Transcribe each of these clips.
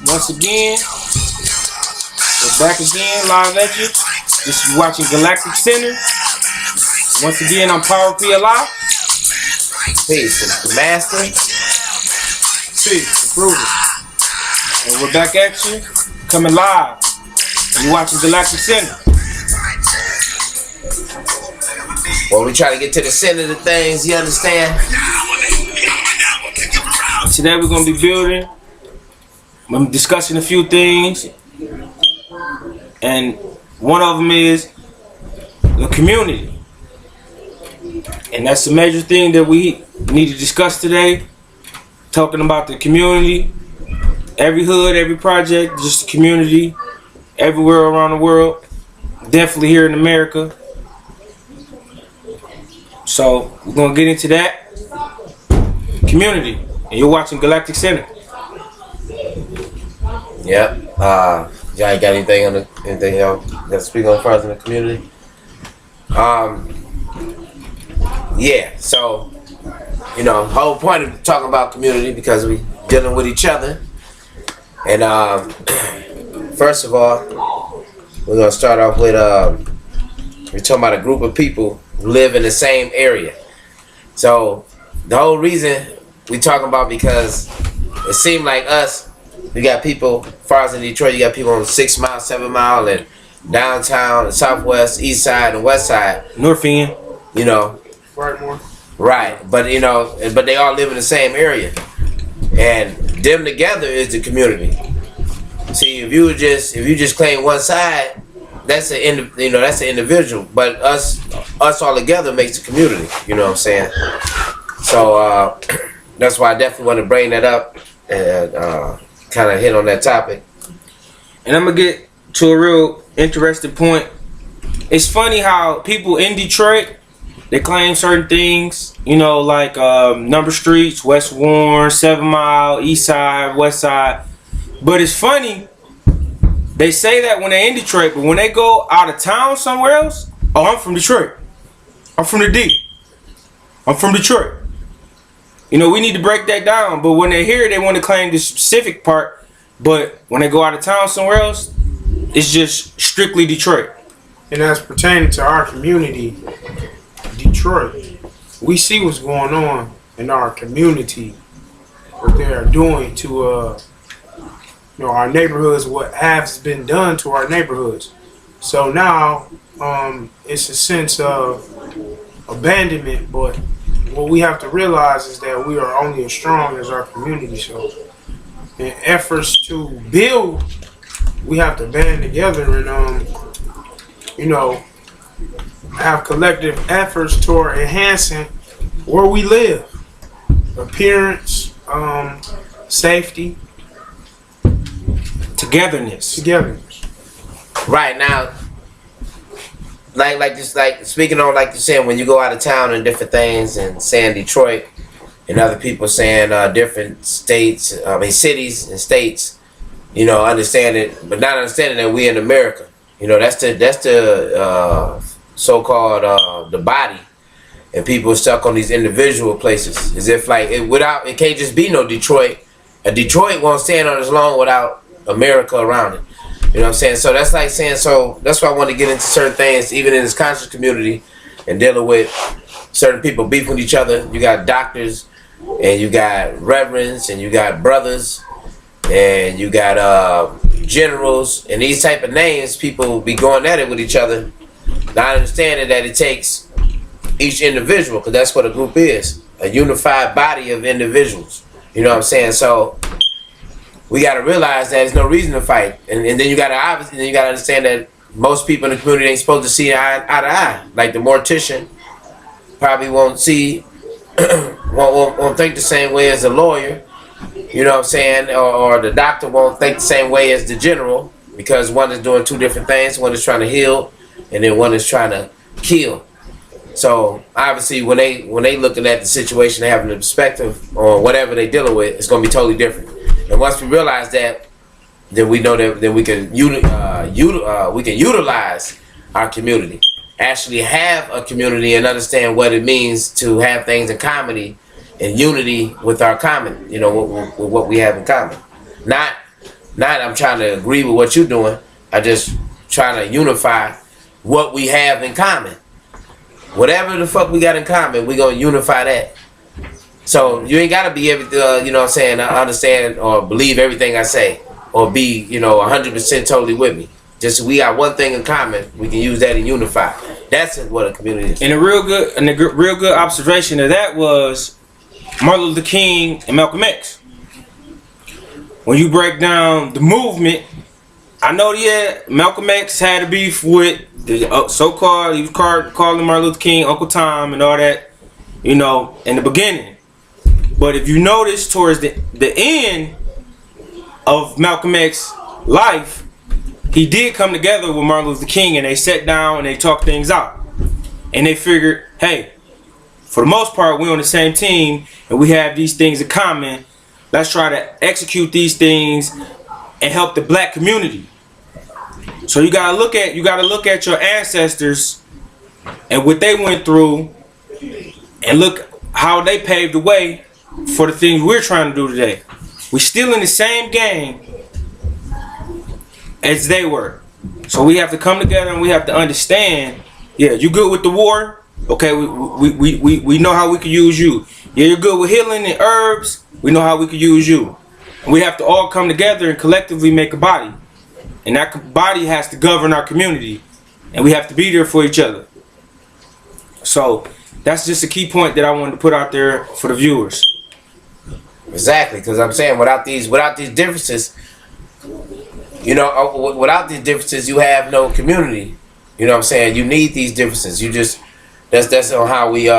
Once again, we're back again, live at you. This is watching Galactic Center. Once again, I'm Power P Alive. Peace, the master. Peace, approval. And we're back at you, coming live. You're watching Galactic Center. Well, we try to get to the center of the things, you understand? Today we're going to be building. I'm discussing a few things. And one of them is the community. And that's the major thing that we need to discuss today. Talking about the community. Every hood, every project, just the community. Everywhere around the world. Definitely here in America. So we're going to get into that. Community. And you're watching Galactic Center. Yep. Y'all got anything on anything else that speak on further in the community? Yeah. So, you know, the whole point of talking about community because we dealing with each other. And first of all, we're gonna start off with we're talking about a group of people who live in the same area. So the whole reason we talking about because it seemed like us. We got people, as far as in Detroit, you got people on 6 Mile, 7 Mile, and downtown, and southwest, east side, and west side. North End. You know. Right. But, you know, but they all live in the same area. And them together is the community. See, if you just claim one side, that's an individual. But us all together makes the community. You know what I'm saying? So that's why I definitely want to bring that up and kind of hit on that topic. And I'm gonna get to a real interesting point. It's funny how people in Detroit, they claim certain things, you know, like number streets, West Warren, 7 Mile, East Side, West Side. But it's funny, they say that when they're in Detroit, but when they go out of town somewhere else, oh, I'm from Detroit. I'm from the D. I'm from Detroit. You know, we need to break that down. But when they're here, they want to claim this specific part. But when they go out of town somewhere else, it's just strictly Detroit. And as pertaining to our community, Detroit, we see what's going on in our community, what they are doing to, you know, our neighborhoods, what has been done to our neighborhoods. So now, it's a sense of abandonment, but what we have to realize is that we are only as strong as our community. So in efforts to build, we have to band together and you know, have collective efforts toward enhancing where we live, appearance, safety, togetherness. Right now, like speaking on, like you're saying, when you go out of town and different things, and saying Detroit, and other people saying different states, cities and states, you know, understand it, but not understanding that we in America. You know, that's the so-called the body, and people are stuck on these individual places, as if like it can't just be no Detroit. A Detroit won't stand on its long without America around it. You know what I'm saying? So that's like saying, so that's why I want to get into certain things, even in this conscious community, and dealing with certain people beefing with each other. You got doctors, and you got reverends, and you got brothers, and you got generals, and these type of names. People be going at it with each other, not understanding that it takes each individual, because that's what a group is, a unified body of individuals. You know what I'm saying? So we got to realize that there's no reason to fight, and then you got to understand that most people in the community ain't supposed to see eye to eye. Like the mortician probably won't see, won't think the same way as the lawyer. You know what I'm saying? Or the doctor won't think the same way as the general, because one is doing two different things. One is trying to heal, and then one is trying to kill. So obviously, when they looking at the situation, they having a perspective on whatever they dealing with, it's gonna be totally different. And once we realize that, then we know that then we can utilize our community, actually have a community, and understand what it means to have things in common and unity with our common, you know, with what we have in common. Not Not I'm trying to agree with what you're doing. I just trying to unify what we have in common. Whatever the fuck we got in common, we gonna unify that. So you ain't gotta be everything, you know what I'm saying, understand or believe everything I say, or be, 100% totally with me. Just we got one thing in common, we can use that and unify. That's what a community is. And a real good observation of that was Martin Luther King and Malcolm X. When you break down the movement, I know, Malcolm X had a beef with the so-called, he was calling Martin Luther King Uncle Tom and all that, in the beginning. But if you notice towards the end of Malcolm X's life, he did come together with Martin Luther King, and they sat down and they talked things out. And they figured, hey, for the most part, we're on the same team and we have these things in common. Let's try to execute these things and help the black community. So you gotta look at your ancestors and what they went through, and look how they paved the way for the things we're trying to do today. We're still in the same game as they were. So we have to come together and we have to understand, you good with the war? Okay, we know how we can use you. Yeah, you're good with healing and herbs? We know how we can use you. We have to all come together and collectively make a body. And that body has to govern our community. And we have to be there for each other. So that's just a key point that I wanted to put out there for the viewers. Exactly, because I'm saying without these differences, without these differences, you have no community. You know what I'm saying? You need these differences. You just that's on how we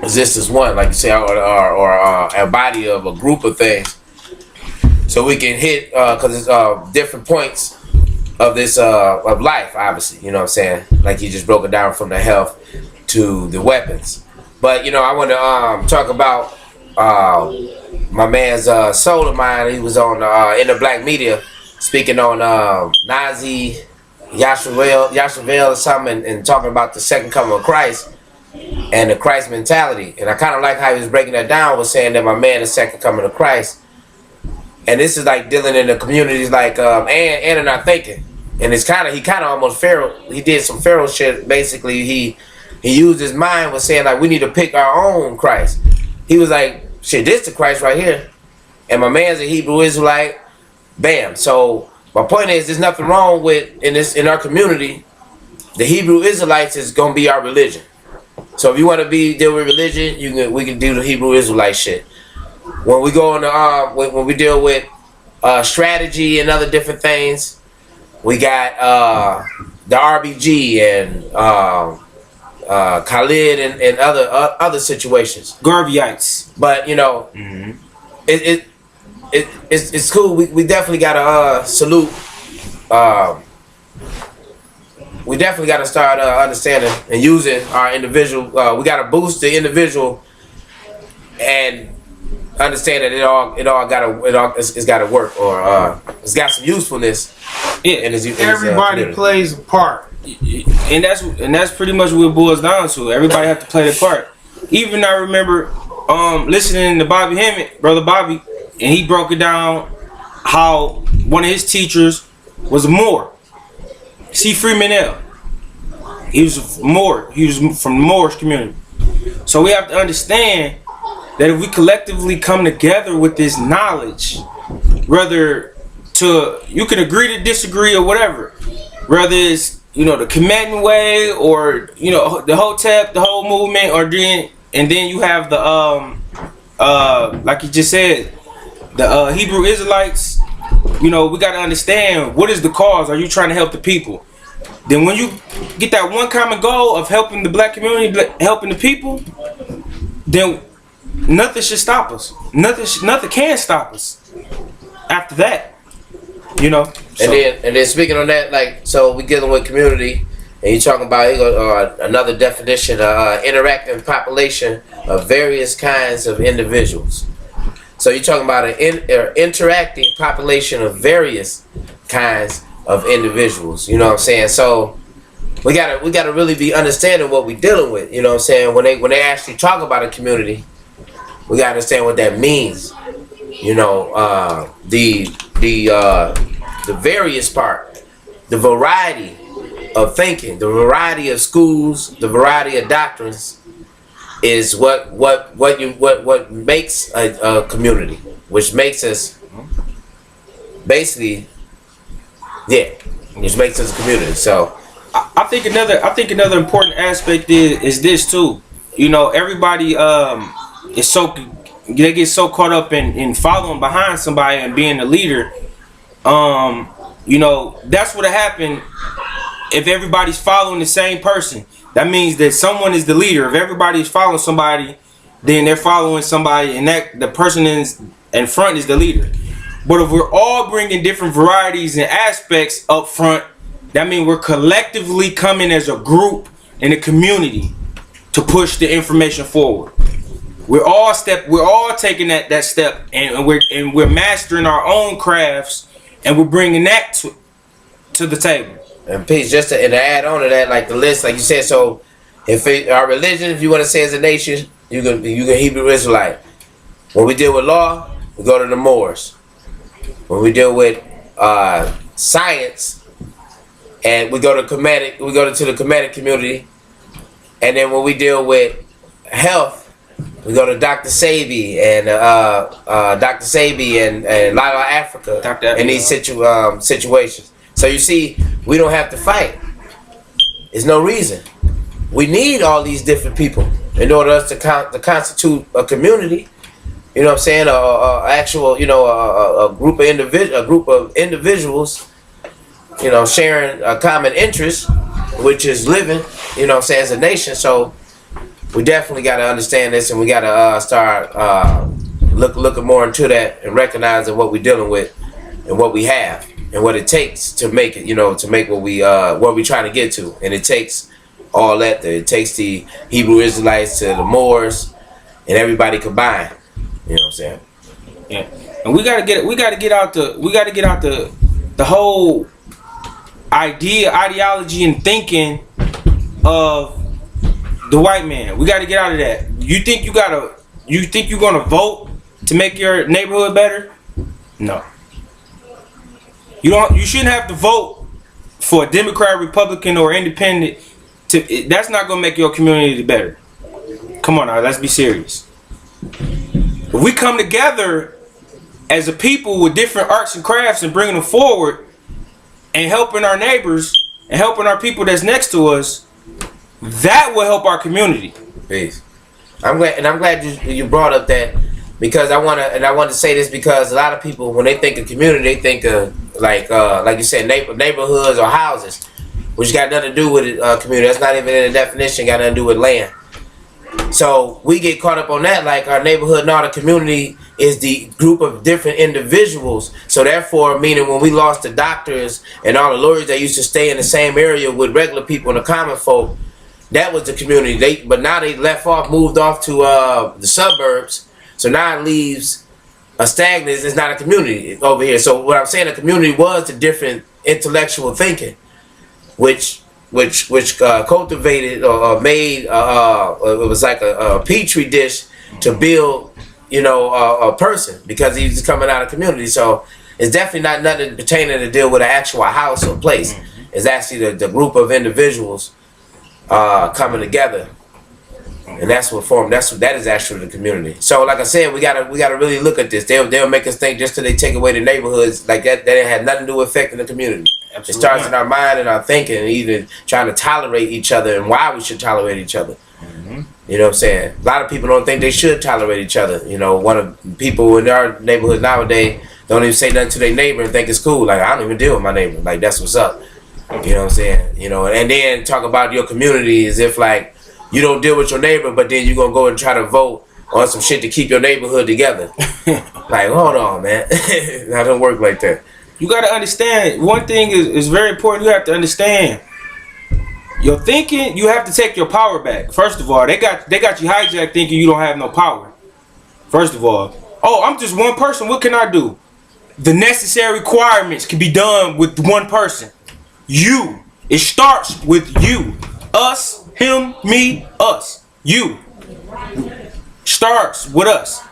exist as one, like you say, or a body of a group of things. So we can hit because it's different points of this of life, obviously. You know what I'm saying? Like you just broke it down from the health to the weapons. But I want to talk about my man's Soul of Mine. He was on in the Black Media speaking on Nazi Yashavel or something, and talking about the second coming of Christ and the Christ mentality. And I kind of like how he was breaking that down, was saying that my man is second coming of Christ. And this is like dealing in the communities like and in our thinking. And it's he kind of almost Pharaoh. He did some Pharaoh shit. Basically, he used his mind, was saying like we need to pick our own Christ. He was like, shit, this the Christ right here. And my man's a Hebrew Israelite. Bam. So my point is, there's nothing wrong with in our community. The Hebrew Israelites is gonna be our religion. So if you want to deal with religion, we can do the Hebrew Israelite shit. When we go on when we deal with strategy and other different things, we got the RBG and Khalid and other situations. Garveyites. But it's cool. We definitely gotta salute. We definitely gotta start understanding and using our individual. We gotta boost the individual and understand that it's gotta work, or it's got some usefulness. Yeah, and everybody plays a part, and that's pretty much what it boils down to. Everybody have to play their part. Even I remember listening to Bobby Hemmett, brother Bobby, and he broke it down how one of his teachers was a Moor. C. Freeman L. He was a Moor. He was from the Moorish community. So we have to understand that if we collectively come together with this knowledge, you can agree to disagree or whatever, whether it's the Kemetic way or the Hotep, the whole movement, or then you have the like you just said, the Hebrew Israelites. We got to understand, what is the cause? Are you trying to help the people? Then when you get that one common goal of helping the black community, helping the people, then nothing should stop us. Nothing can stop us after that. So. And then speaking on that, like, so we dealing with community, and you're talking about another definition, interacting population of various kinds of individuals. So you're talking about an interacting population of various kinds of individuals. You know what I'm saying? So we gotta really be understanding what we're dealing with. You know what I'm saying? When they actually talk about a community, we gotta understand what that means. You know, the various part, the variety of thinking, the variety of schools, the variety of doctrines is what makes a community, which makes us basically, which makes us a community. So I think another important aspect is this too. You know, everybody they get so caught up in following behind somebody and being the leader. You know, that's what happened if everybody's following the same person. That means that someone is the leader. If everybody's following somebody, then they're following somebody, and that the person in front is the leader. But if we're all bringing different varieties and aspects up front, that means we're collectively coming as a group in a community to push the information forward. We're all taking that step, and we're mastering our own crafts, and we're bringing that to the table. And peace, just to add on to that, like the list, like you said. So, if our religion, if you want to say as a nation, you can Hebrew Israelite. When we deal with law, we go to the Moors. When we deal with science, and we go to Kemetic, to the Kemetic community. And then when we deal with health, we go to Dr. Sabi and Lala Africa in these situations. So you see, we don't have to fight. There's no reason. We need all these different people in order to constitute a community. You know what I'm saying? Actual, you know, a group of individuals, you know, sharing a common interest, which is living. You know what I'm saying, as a nation. So we definitely got to understand this, and we got to start looking more into that and recognizing what we're dealing with and what we have and what it takes to make it. You know, to make what we're trying to get to, and it takes all that. It takes the Hebrew Israelites to the Moors and everybody combined. You know what I'm saying? Yeah, and we gotta get out the whole ideology and thinking of the white man. We gotta get out of that. You think you're gonna vote to make your neighborhood better? No. You shouldn't have to vote for a Democrat, Republican, or Independent. That's not gonna make your community better. Come on now, let's be serious. If we come together as a people with different arts and crafts and bringing them forward and helping our neighbors and helping our people that's next to us, that will help our community. Peace. I'm glad you brought up that, because I want to say this, because a lot of people, when they think of community, they think of like you said, neighborhoods or houses, which got nothing to do with community. That's not even in the definition. Got nothing to do with land. So we get caught up on that, like our neighborhood, not a community, is the group of different individuals. So therefore, meaning when we lost the doctors and all the lawyers that used to stay in the same area with regular people and the common folk, that was the community. But now they moved off to the suburbs. So now it leaves a stagnant. It's not a community over here. So what I'm saying, a community was the different intellectual thinking, which cultivated or made it was like a petri dish to build, you know, a person, because he's coming out of community. So it's definitely not nothing pertaining to deal with an actual house or place. It's actually the group of individuals coming together, and that's what formed. That is actually the community. So like I said, we gotta really look at this. They'll make us think just till they take away the neighborhoods like that it had nothing to do with affecting the community. Absolutely. It starts in our mind and our thinking, and even trying to tolerate each other and why we should tolerate each other. You know what I'm saying? A lot of people don't think they should tolerate each other. You know, one of people in our neighborhood nowadays don't even say nothing to their neighbor and think it's cool. Like, I don't even deal with my neighbor. Like, that's what's up. You know what I'm saying? You know, and then talk about your community as if like you don't deal with your neighbor, but then you're gonna go and try to vote on some shit to keep your neighborhood together. Like, hold on, man. That don't work like that. You got to understand, one thing is very important. You have to understand your thinking. You have to take your power back. First of all, they got you hijacked thinking you don't have no power. First of all, oh, I'm just one person. What can I do? The necessary requirements can be done with one person. You. It starts with you. Us, him, me, us. You. Starts with us.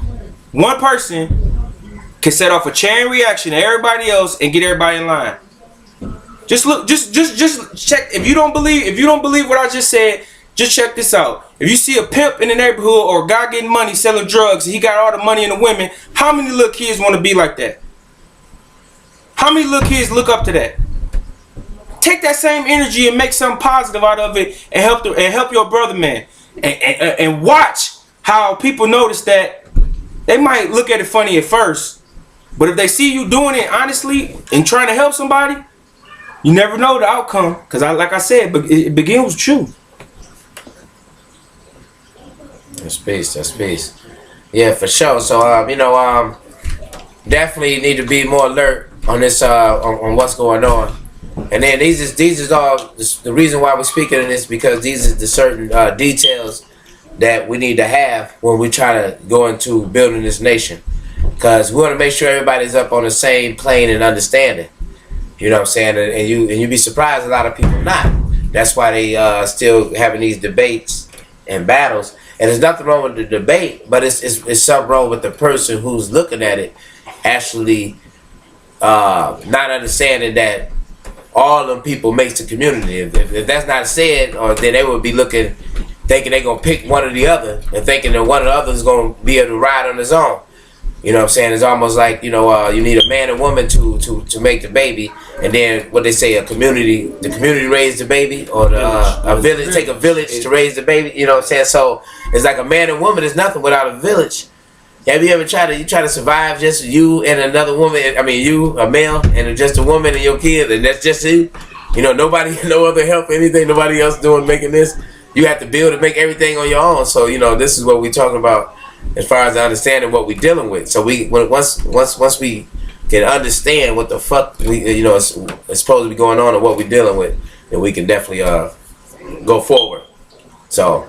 One person can set off a chain reaction to everybody else and get everybody in line. Just look, just check. If you don't believe what I just said, just check this out. If you see a pimp in the neighborhood or a guy getting money selling drugs, and he got all the money and the women, how many little kids want to be like that? How many little kids look up to that? Take that same energy and make something positive out of it, and help your brother, man. And watch how people notice that. They might look at it funny at first, but if they see you doing it honestly and trying to help somebody, you never know the outcome. Because like I said, it begins with you. That's peace. Yeah, for sure. So definitely need to be more alert on this on what's going on. And then these is all the reason why we're speaking of this, because these are the certain details that we need to have when we try to go into building this nation. Because we want to make sure everybody's up on the same plane and understanding. You know what I'm saying? And you'd be surprised a lot of people not. That's why they still having these debates and battles. And there's nothing wrong with the debate, but it's something wrong with the person who's looking at it actually not understanding that all of them people makes the community. If that's not said, or then they would be looking, thinking they're going to pick one or the other, and thinking that one or the other is going to be able to ride on his own. You know what I'm saying? It's almost like, you need a man and woman to make the baby, and then what they say, the community raised the baby, or a village take a village to raise the baby. You know what I'm saying? So it's like a man and woman is nothing without a village. Have you ever try to survive just you and another woman? I mean, you, a male, and just a woman and your kid, and that's just you. Nobody, no other help, anything, nobody else making this. You have to build and make everything on your own. So this is what we're talking about as far as understanding what we're dealing with. So once we can understand what the fuck it's supposed to be going on and what we're dealing with, then we can definitely go forward. So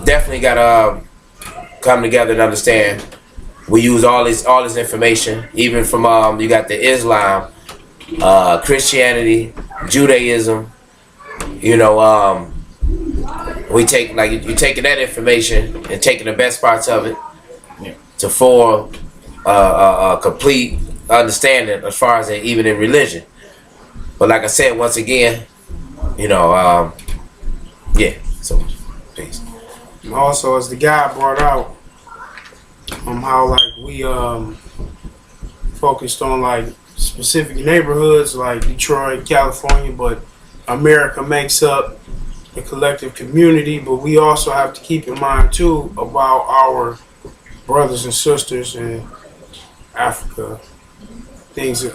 definitely gotta come together and understand. We use all this information, even from you got the Islam, Christianity, Judaism. We take, like, you taking that information and taking the best parts of it to form a complete understanding as far as even in religion. But like I said, once again, so peace. Also, as the guy brought out, how like we focused on like specific neighborhoods like Detroit, California, but America makes up the collective community. But we also have to keep in mind too about our brothers and sisters in Africa, things,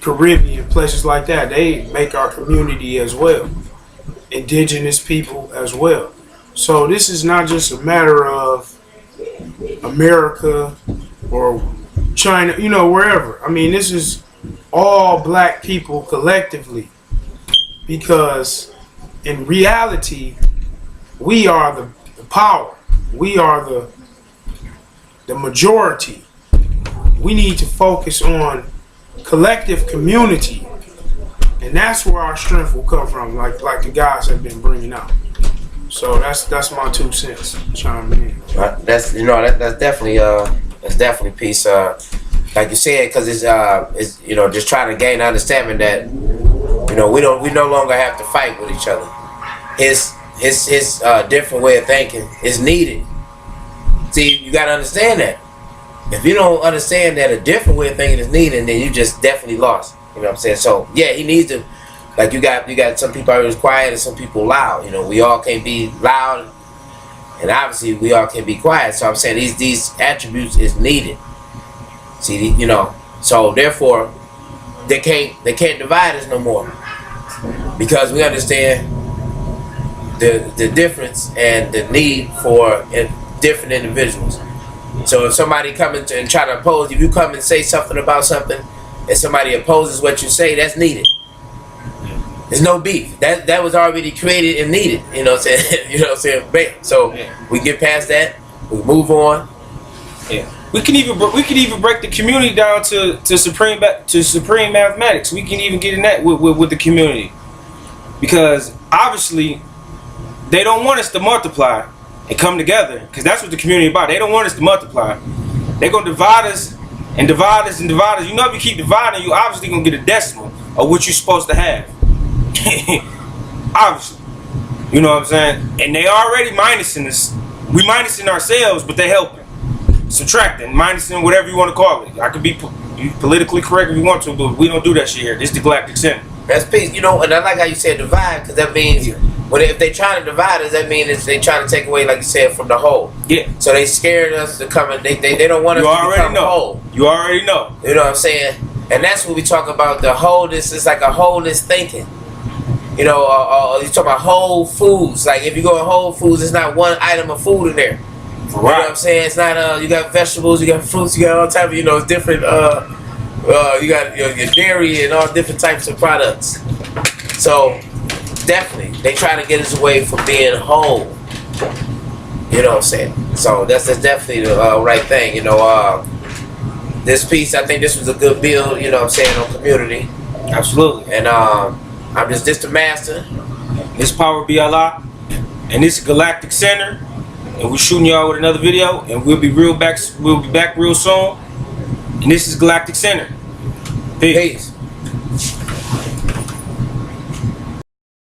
Caribbean, places like that. They make our community as well, indigenous people as well. So this is not just a matter of America or China, wherever. I mean, this is all black people collectively, because in reality, we are the power. We are the majority. We need to focus on collective community, and that's where our strength will come from, like the guys have been bringing out. So that's my 2 cents. Chime in. That's definitely peace. Like you said, because it's just trying to gain understanding that we no longer have to fight with each other. His different way of thinking is needed. See, you gotta understand that. If you don't understand that a different way of thinking is needed, then you just definitely lost. You know what I'm saying? So yeah, he needs to. Like you got some people are quiet and some people loud. We all can't be loud, and obviously we all can't be quiet. So I'm saying these attributes is needed. See, so therefore they can't divide us no more, because we understand the difference and the need for different individuals. So if somebody coming and try to oppose, if you come and say something about something, and somebody opposes what you say, that's needed. There's no beef. That was already created and needed. You know what I'm saying? Bam. So we get past that. We move on. Yeah. We can even break the community down to supreme mathematics. We can even get in that with the community, because obviously they don't want us to multiply and come together, because that's what the community is about. They don't want us to multiply. They're gonna divide us and divide us and divide us. You know, if you keep dividing, you obviously gonna get a decimal of what you're supposed to have. Obviously. You know what I'm saying? And they already minusing us. We minusing ourselves, but they helping. Subtracting, minusing, whatever you want to call it. I could be politically correct if you want to, but we don't do that shit here. This is the Galactic Center. That's peace. You know, and I like how you said divide, because that means if they try to divide us, that means they try to take away, like you said, from the whole. Yeah. So they scared us to come and they don't want us to become whole. You already know. You know what I'm saying? And that's what we talk about, the wholeness. It's like a wholeness thinking. You know, you talk about Whole Foods. Like if you go to Whole Foods, it's not one item of food in there. Right. You know what I'm saying? It's not you got vegetables, you got fruits, you got all type of, different you got your dairy and all different types of products. So definitely they try to get us away from being whole. You know what I'm saying? So that's definitely the right thing. This piece, I think this was a good build, you know what I'm saying, on community. Absolutely. And I'm just the master. This Power BLI, and this is Galactic Center, and we're shooting y'all with another video, and we'll be back real soon. And this is Galactic Center. Peace.